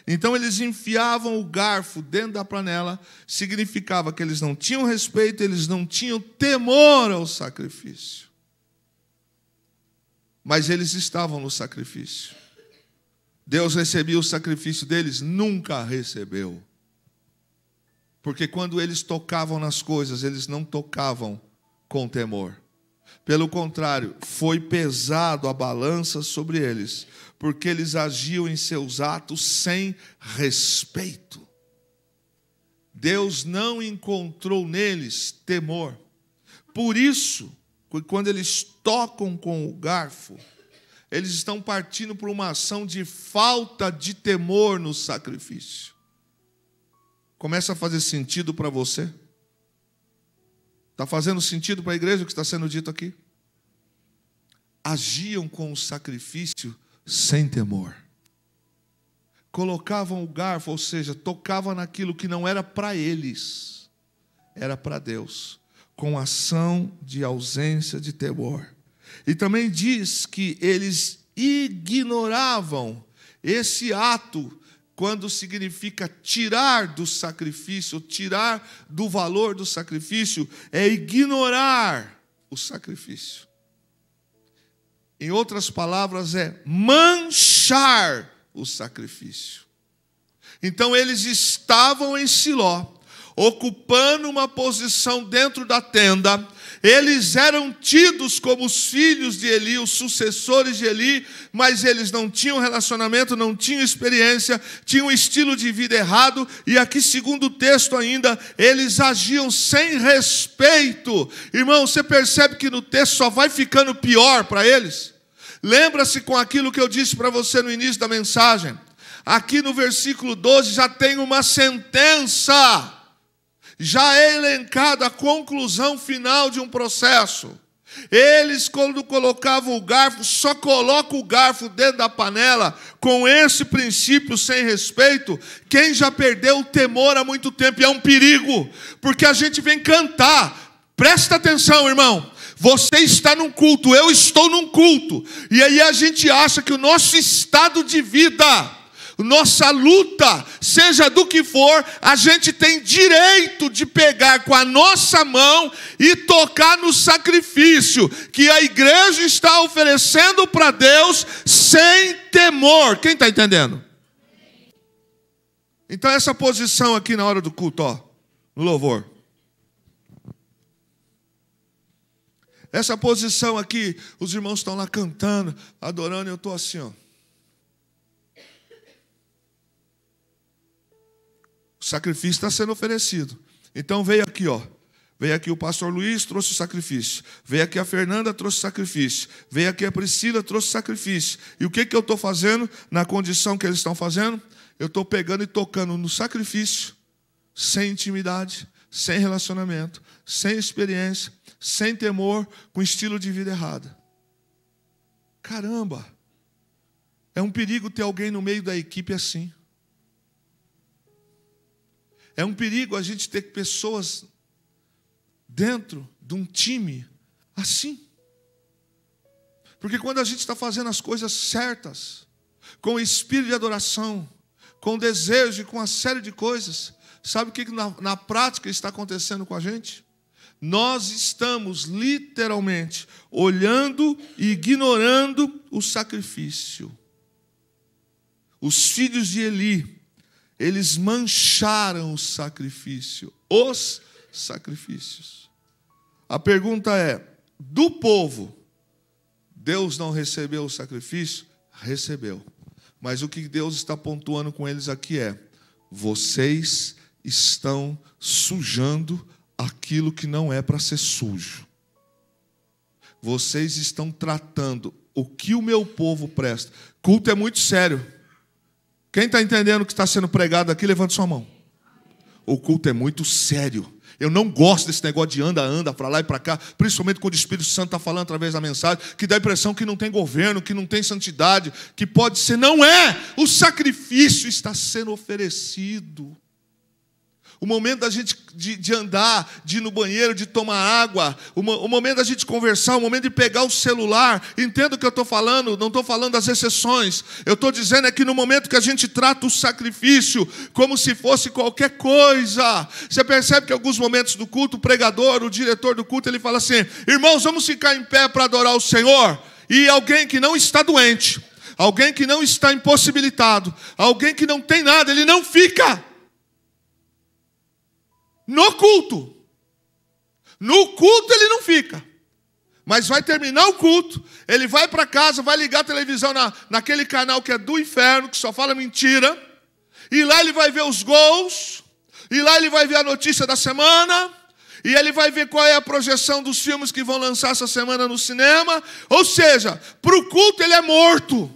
Então eles enfiavam o garfo dentro da panela, significava que eles não tinham respeito, eles não tinham temor ao sacrifício. Mas eles estavam no sacrifício. Deus recebia o sacrifício deles? Nunca recebeu. Porque quando eles tocavam nas coisas, eles não tocavam com temor. Pelo contrário, foi pesado a balança sobre eles, porque eles agiam em seus atos sem respeito. Deus não encontrou neles temor. Por isso, quando eles tocam com o garfo, eles estão partindo por uma ação de falta de temor no sacrifício. Começa a fazer sentido para você? Está fazendo sentido para a igreja o que está sendo dito aqui? Agiam com o sacrifício sem temor. Colocavam o garfo, ou seja, tocavam naquilo que não era para eles, era para Deus, com ação de ausência de temor. E também diz que eles ignoravam esse ato, quando significa tirar do sacrifício, tirar do valor do sacrifício, é ignorar o sacrifício. Em outras palavras, é manchar o sacrifício. Então eles estavam em Siló, ocupando uma posição dentro da tenda. Eles eram tidos como os filhos de Eli, os sucessores de Eli, mas eles não tinham relacionamento, não tinham experiência, tinham um estilo de vida errado, e aqui, segundo o texto ainda, eles agiam sem respeito. Irmão, você percebe que no texto só vai ficando pior para eles? Lembra-se com aquilo que eu disse para você no início da mensagem. Aqui no versículo 12 já tem uma sentença. Já é elencada a conclusão final de um processo. Eles, quando colocavam o garfo, só colocam o garfo dentro da panela, com esse princípio sem respeito. Quem já perdeu o temor há muito tempo, e é um perigo, porque a gente vem cantar. Presta atenção, irmão. Você está num culto, eu estou num culto, e aí a gente acha que o nosso estado de vida, nossa luta, seja do que for, a gente tem direito de pegar com a nossa mão e tocar no sacrifício que a igreja está oferecendo para Deus sem temor. Quem está entendendo? Então essa posição aqui na hora do culto, ó, no louvor. Essa posição aqui, os irmãos estão lá cantando, adorando, e eu estou assim, ó. O sacrifício está sendo oferecido. Então veio aqui, ó. Veio aqui o pastor Luiz, trouxe o sacrifício. Veio aqui a Fernanda, trouxe o sacrifício. Veio aqui a Priscila, trouxe o sacrifício. E o que eu estou fazendo na condição que eles estão fazendo? Eu estou pegando e tocando no sacrifício sem intimidade, sem relacionamento, sem experiência, sem temor, com estilo de vida errado. Caramba! É um perigo ter alguém no meio da equipe assim. É um perigo a gente ter pessoas dentro de um time assim. Porque quando a gente está fazendo as coisas certas, com o espírito de adoração, com desejo e com uma série de coisas, sabe o que na prática está acontecendo com a gente? Nós estamos literalmente olhando e ignorando o sacrifício. Os filhos de Eli, eles mancharam o sacrifício, os sacrifícios. A pergunta é, do povo, Deus não recebeu o sacrifício? Recebeu. Mas o que Deus está pontuando com eles aqui é, vocês estão sujando aquilo que não é para ser sujo. Vocês estão tratando o que o meu povo presta. Culto é muito sério. Quem está entendendo o que está sendo pregado aqui, levante sua mão. O culto é muito sério. Eu não gosto desse negócio de anda, para lá e para cá, principalmente quando o Espírito Santo está falando através da mensagem, que dá a impressão que não tem governo, que não tem santidade, que pode ser, não é. O sacrifício está sendo oferecido. O momento da gente de andar, de ir no banheiro, de tomar água, o momento da gente conversar, o momento de pegar o celular. Entenda o que eu estou falando, não estou falando das exceções. Eu estou dizendo é que no momento que a gente trata o sacrifício como se fosse qualquer coisa. Você percebe que em alguns momentos do culto, o pregador, o diretor do culto, ele fala assim, irmãos, vamos ficar em pé para adorar o Senhor. E alguém que não está doente, alguém que não está impossibilitado, alguém que não tem nada, ele não fica. No culto. No culto ele não fica. Mas vai terminar o culto, ele vai para casa, vai ligar a televisão naquele canal que é do inferno, que só fala mentira. E lá ele vai ver os gols. E lá ele vai ver a notícia da semana. E ele vai ver qual é a projeção dos filmes que vão lançar essa semana no cinema. Ou seja, para o culto ele é morto.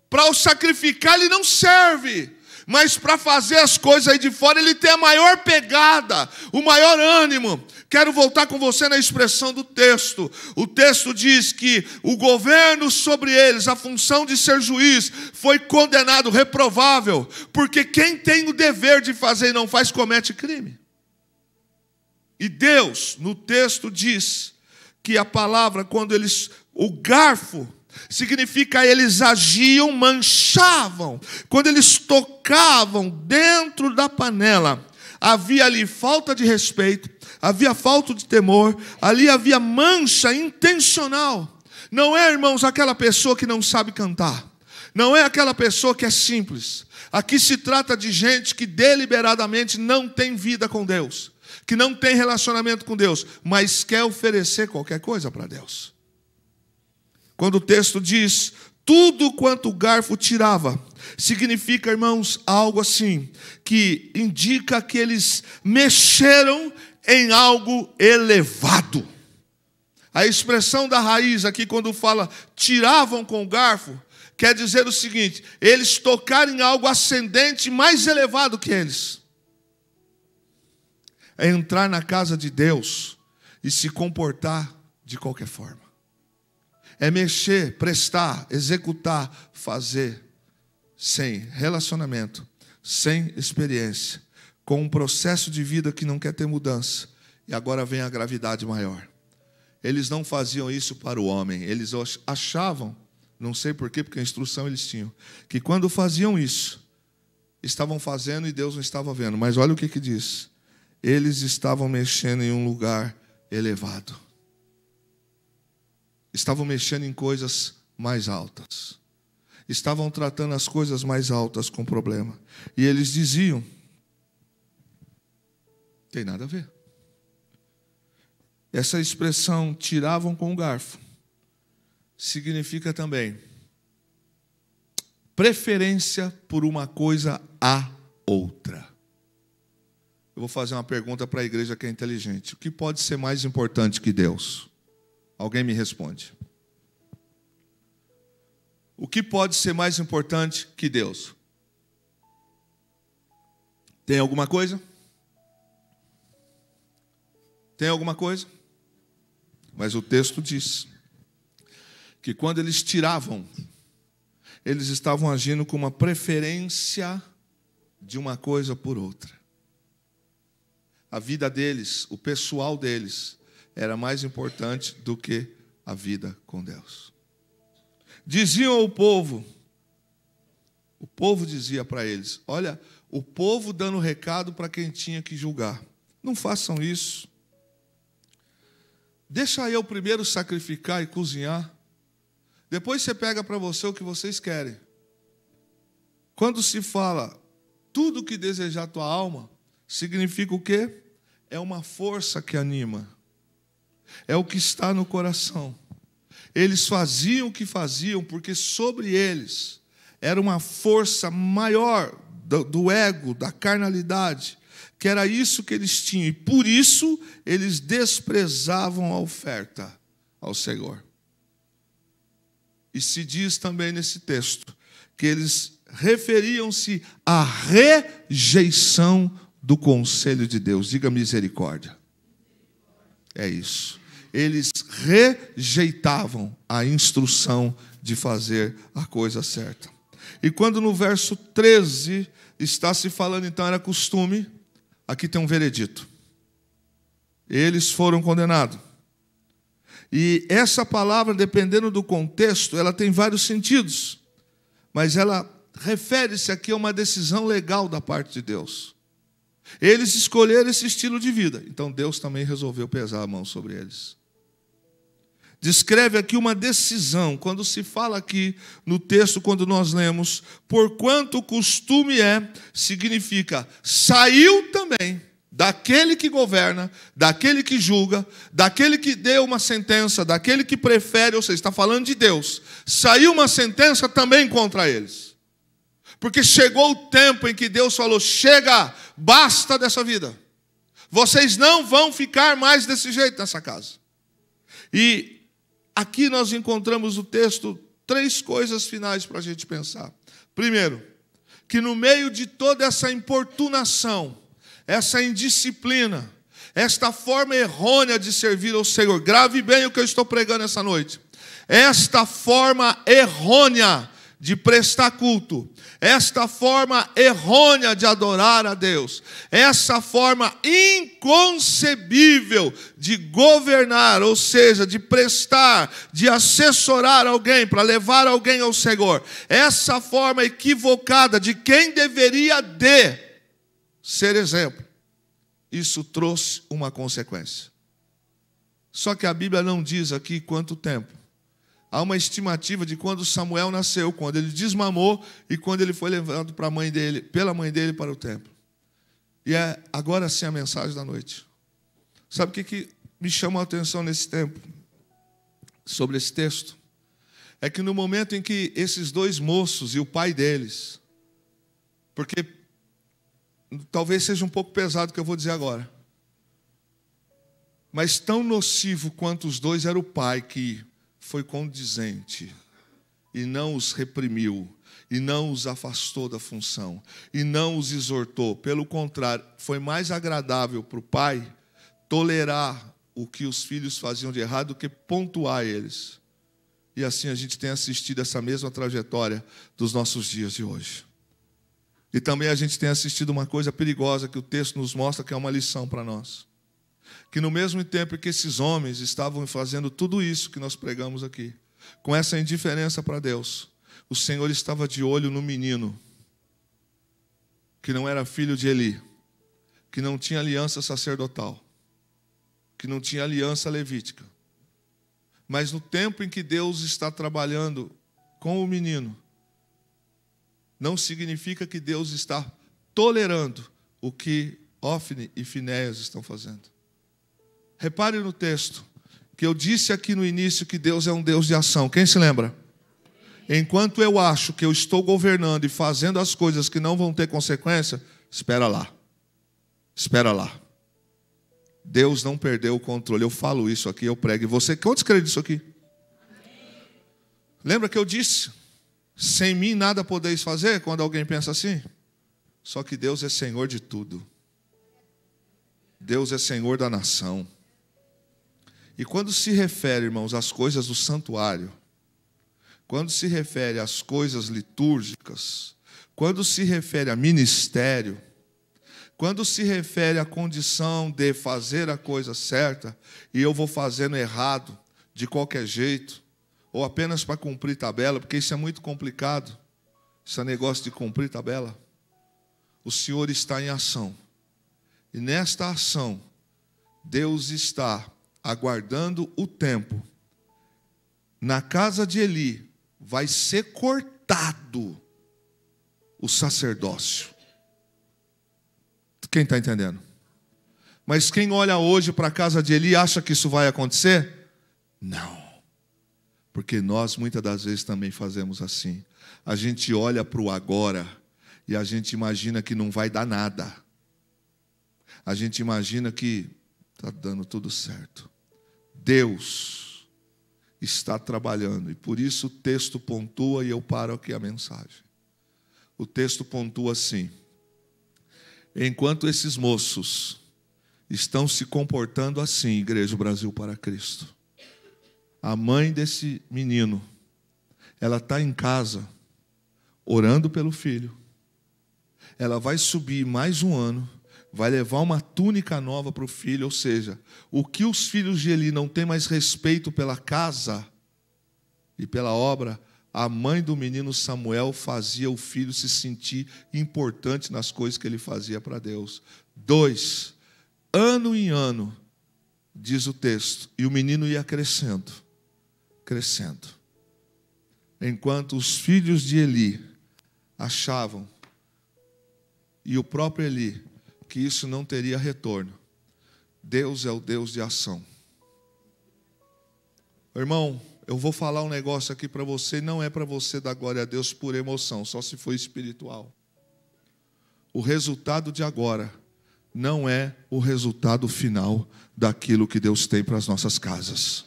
Para o sacrificar ele não serve. Mas para fazer as coisas aí de fora, ele tem a maior pegada, o maior ânimo. Quero voltar com você na expressão do texto. O texto diz que o governo sobre eles, a função de ser juiz, foi condenado, reprovável. Porque quem tem o dever de fazer e não faz, comete crime. E Deus, no texto, diz que a palavra, quando eles, o garfo, significa eles agiam, manchavam. Quando eles tocavam dentro da panela, havia ali falta de respeito, havia falta de temor, ali havia mancha intencional. Não é, irmãos, aquela pessoa que não sabe cantar. Não é aquela pessoa que é simples. Aqui se trata de gente que deliberadamente não tem vida com Deus, que não tem relacionamento com Deus, mas quer oferecer qualquer coisa para Deus. Quando o texto diz, tudo quanto o garfo tirava, significa, irmãos, algo assim, que indica que eles mexeram em algo elevado. A expressão da raiz aqui, quando fala, tiravam com o garfo, quer dizer o seguinte, eles tocaram em algo ascendente, mais elevado que eles. É entrar na casa de Deus e se comportar de qualquer forma. É mexer, prestar, executar, fazer, sem relacionamento, sem experiência, com um processo de vida que não quer ter mudança. E agora vem a gravidade maior. Eles não faziam isso para o homem. Eles achavam, não sei porquê, porque a instrução eles tinham, que quando faziam isso, estavam fazendo e Deus não estava vendo. Mas olha o que diz. Eles estavam mexendo em um lugar elevado. Estavam mexendo em coisas mais altas. Estavam tratando as coisas mais altas com problema. E eles diziam, tem nada a ver. Essa expressão, tiravam com o garfo, significa também preferência por uma coisa a outra. Eu vou fazer uma pergunta para a igreja que é inteligente. O que pode ser mais importante que Deus? Alguém me responde. O que pode ser mais importante que Deus? Tem alguma coisa? Tem alguma coisa? Mas o texto diz que quando eles tiravam, eles estavam agindo com uma preferência de uma coisa por outra. A vida deles, o pessoal deles, era mais importante do que a vida com Deus. Diziam ao povo, o povo dizia para eles, olha, o povo dando recado para quem tinha que julgar. Não façam isso. Deixa eu primeiro sacrificar e cozinhar. Depois você pega para você o que vocês querem. Quando se fala tudo que desejar a tua alma, significa o quê? É uma força que anima. É o que está no coração. Eles faziam o que faziam porque sobre eles era uma força maior do ego, da carnalidade, que era isso que eles tinham. E por isso eles desprezavam a oferta ao Senhor. E se diz também nesse texto que eles referiam-se à rejeição do conselho de Deus. Diga misericórdia. É isso. Eles rejeitavam a instrução de fazer a coisa certa. E quando no verso 13 está se falando, então era costume, aqui tem um veredito. Eles foram condenados. E essa palavra, dependendo do contexto, ela tem vários sentidos. Mas ela refere-se aqui a uma decisão legal da parte de Deus. Eles escolheram esse estilo de vida. Então Deus também resolveu pesar a mão sobre eles. Descreve aqui uma decisão. Quando se fala aqui no texto, quando nós lemos, porquanto o costume significa, saiu também daquele que governa, daquele que julga, daquele que deu uma sentença, daquele que prefere, ou seja, está falando de Deus. Saiu uma sentença também contra eles. Porque chegou o tempo em que Deus falou, chega, basta dessa vida. Vocês não vão ficar mais desse jeito nessa casa. E aqui nós encontramos no texto 3 coisas finais para a gente pensar. Primeiro, que no meio de toda essa importunação, essa indisciplina, esta forma errônea de servir ao Senhor, grave bem o que eu estou pregando essa noite, esta forma errônea de prestar culto, esta forma errônea de adorar a Deus, essa forma inconcebível de governar, ou seja, de prestar, de assessorar alguém, para levar alguém ao Senhor, essa forma equivocada de quem deveria ser exemplo, isso trouxe uma consequência. Só que a Bíblia não diz aqui quanto tempo. Há uma estimativa de quando Samuel nasceu, quando ele desmamou e quando ele foi levado pela mãe dele para o templo. E é agora sim a mensagem da noite. Sabe o que me chamou a atenção nesse tempo? Sobre esse texto? É que no momento em que esses 2 moços e o pai deles, porque talvez seja um pouco pesado o que eu vou dizer agora, mas tão nocivo quanto os 2 era o pai que foi condizente e não os reprimiu, e não os afastou da função, e não os exortou. Pelo contrário, foi mais agradável para o pai tolerar o que os filhos faziam de errado do que pontuar eles. E assim a gente tem assistido essa mesma trajetória dos nossos dias de hoje. E também a gente tem assistido uma coisa perigosa que o texto nos mostra, que é uma lição para nós. Que no mesmo tempo que esses homens estavam fazendo tudo isso que nós pregamos aqui, com essa indiferença para Deus, o Senhor estava de olho no menino, que não era filho de Eli, que não tinha aliança sacerdotal, que não tinha aliança levítica. Mas no tempo em que Deus está trabalhando com o menino, não significa que Deus está tolerando o que Ofni e Finéias estão fazendo. Repare no texto, que eu disse aqui no início que Deus é um Deus de ação. Quem se lembra? Enquanto eu acho que eu estou governando e fazendo as coisas que não vão ter consequência, espera lá. Espera lá. Deus não perdeu o controle. Eu falo isso aqui, eu prego. E você, quantos creem nisso aqui? Lembra que eu disse? Sem mim nada podeis fazer, quando alguém pensa assim? Só que Deus é Senhor de tudo. Deus é Senhor da nação. E quando se refere, irmãos, às coisas do santuário, quando se refere às coisas litúrgicas, quando se refere a ministério, quando se refere à condição de fazer a coisa certa, e eu vou fazendo errado, de qualquer jeito, ou apenas para cumprir tabela, porque isso é muito complicado, esse negócio de cumprir tabela. O Senhor está em ação. E nesta ação, Deus está aguardando o tempo. Na casa de Eli, vai ser cortado o sacerdócio. Quem está entendendo? Mas quem olha hoje para a casa de Eli acha que isso vai acontecer? Não. Porque nós muitas das vezes também fazemos assim. A gente olha para o agora e a gente imagina que não vai dar nada. A gente imagina que está dando tudo certo. Deus está trabalhando. E por isso o texto pontua, e eu paro aqui a mensagem. O texto pontua assim: enquanto esses moços estão se comportando assim, Igreja Brasil para Cristo, a mãe desse menino, ela está em casa, orando pelo filho. Ela vai subir mais um ano, vai levar uma túnica nova para o filho, ou seja, o que os filhos de Eli não têm mais respeito pela casa e pela obra, a mãe do menino Samuel fazia o filho se sentir importante nas coisas que ele fazia para Deus. 2, ano em ano, diz o texto, e o menino ia crescendo, crescendo. Enquanto os filhos de Eli achavam, e o próprio Eli, que isso não teria retorno, Deus é o Deus de ação. Irmão, eu vou falar um negócio aqui para você, não é para você dar glória a Deus por emoção, só se for espiritual. O resultado de agora não é o resultado final daquilo que Deus tem para as nossas casas,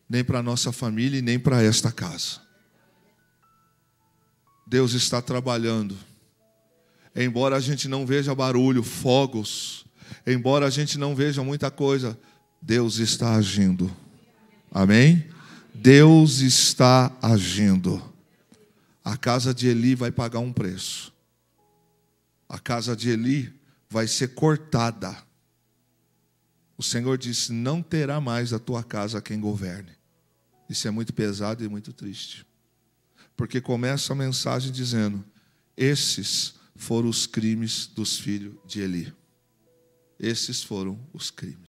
nem para a nossa família e nem para esta casa. Deus está trabalhando. Embora a gente não veja barulho, fogos, embora a gente não veja muita coisa, Deus está agindo. Amém? Deus está agindo. A casa de Eli vai pagar um preço. A casa de Eli vai ser cortada. O Senhor disse: não terá mais a tua casa quem governe. Isso é muito pesado e muito triste. Porque começa a mensagem dizendo: esses foram os crimes dos filhos de Eli. Esses foram os crimes.